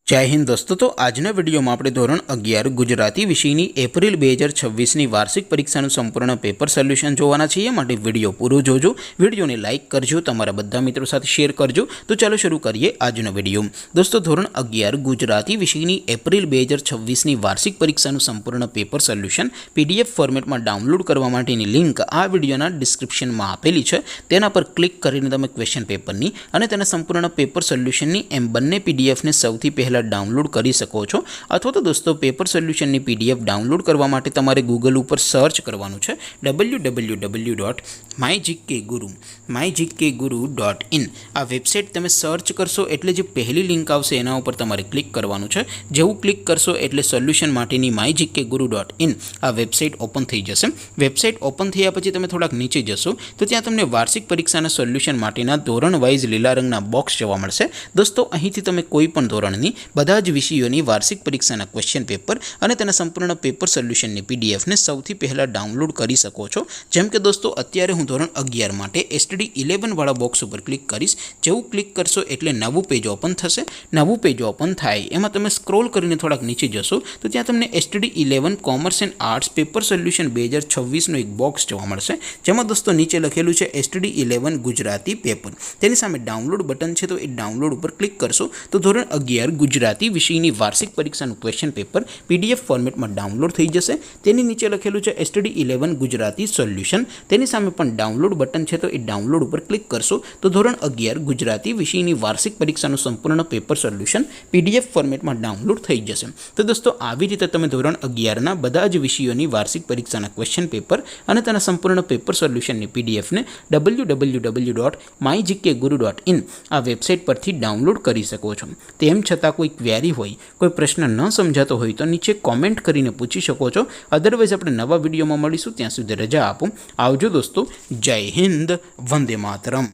जय हिंद दोस्तों। तो आजना विडियो में આપણે ધોરણ 11 ગુજરાતી વિષયની એપ્રિલ 2026ની વાર્ષિક પરીક્ષાનું સંપૂર્ણ પેપર સોલ્યુશન જોવાના છીએ। માટે વિડિયો પૂરો જોજો, વિડિયોને લાઈક કરજો, તમારા બધા મિત્રો સાથે શેર કરજો। તો ચાલો શરૂ કરીએ આજનો વિડિયો। દોસ્તો ધોરણ 11 ગુજરાતી વિષયની એપ્રિલ 2026ની વાર્ષિક પરીક્ષાનું સંપૂર્ણ પેપર સોલ્યુશન પીડીએફ ફોર્મેટમાં ડાઉનલોડ કરવા માટેની લિંક આ વિડિયોના ડિસ્ક્રિપ્શનમાં આપેલી છે। તેના પર ક્લિક કરીને તમે ક્વેશ્ચન પેપરની અને તેના સંપૂર્ણ પેપર સોલ્યુશનની એમ બંને પીડીએફને સૌથી પહેલા डाउनलॉड कर सको छो। अथवा तो दोस्तों पेपर सोल्यूशन की पीडीएफ डाउनलॉड करवा माटे तमारे गूगल पर सर्च करवानुं छे www.mygkguru.in। आ वेबसाइट तमे सर्च करशो एटले जे पहली लिंक आवशे एना उपर तमारे क्लिक करवानुं छे। जेवुं क्लिक करशो एटले सोल्यूशन माटेनी mygkguru.in आ वेबसाइट ओपन थई जशे। वेबसाइट ओपन थया पछी तमे थोड़ाक नीचे जशो तो त्यां तमने वार्षिक परीक्षाना सोल्यूशन माटेना धोरण वाइज लीला रंगना बॉक्स जोवा मळशे। दोस्तों અહીંથી તમે કોઈ પણ ધોરણની બધા જ વિષયોની વાર્ષિક પરીક્ષાના ક્વેશ્ચન પેપર અને તેના સંપૂર્ણ પેપર સોલ્યુશનની પીડીએફને સૌથી પહેલાં ડાઉનલોડ કરી શકો છો। જેમ કે દોસ્તો અત્યારે હું ધોરણ 11 માટે એસટીડી 11 વાળા બોક્સ ઉપર ક્લિક કરીશ। જેવું ક્લિક કરશો એટલે નવું પેજ ઓપન થશે। નવું પેજ ઓપન થાય એમાં તમે સ્ક્રોલ કરીને થોડાક નીચે જશો તો ત્યાં તમને STD 11 commerce and arts paper solution 2026નું એક બોક્સ જોવા મળશે। જેમાં દોસ્તો નીચે લખેલું છે એસટીડી 11 ગુજરાતી પેપર। તેની સામે ડાઉનલોડ બટન છે તો એ ડાઉનલોડ ઉપર ક્લિક કરશો તો ધોરણ 11 ગુજરાતી વિષયની વાર્ષિક પરીક્ષાનું ક્વેશ્ચન પેપર પીડીએફ ફોર્મેટમાં ડાઉનલોડ થઈ જશે। તેની નીચે લખેલું છે એસટીડી 11 ગુજરાતી સોલ્યુશન। તેની સામે પણ ડાઉનલોડ બટન છે તો એ ડાઉનલોડ ઉપર ક્લિક કરશો તો ધોરણ 11 ગુજરાતી વિષયની વાર્ષિક પરીક્ષાનું સંપૂર્ણ પેપર સોલ્યુશન પીડીએફ ફોર્મેટમાં ડાઉનલોડ થઈ જશે। તો દોસ્તો આવી રીતે તમે ધોરણ 11ના બધા જ વિષયોની વાર્ષિક પરીક્ષાના ક્વેશ્ચન પેપર અને તેના સંપૂર્ણ પેપર સોલ્યુશનની પીડીએફને www.mygkguru.in આ વેબસાઇટ પરથી ડાઉનલોડ કરી શકો છો। તેમ છતાં કોઈ ક્વેરી હોય, કોઈ પ્રશ્ન ન સમજાતો હોય તો નીચે કોમેન્ટ કરીને પૂછી શકો છો। અદરવાઇઝ આપણે નવા વિડીયોમાં મળીશું, ત્યાં સુધી રજા આપો। આવજો દોસ્તો। જય હિન્દ, વંદે માતરમ।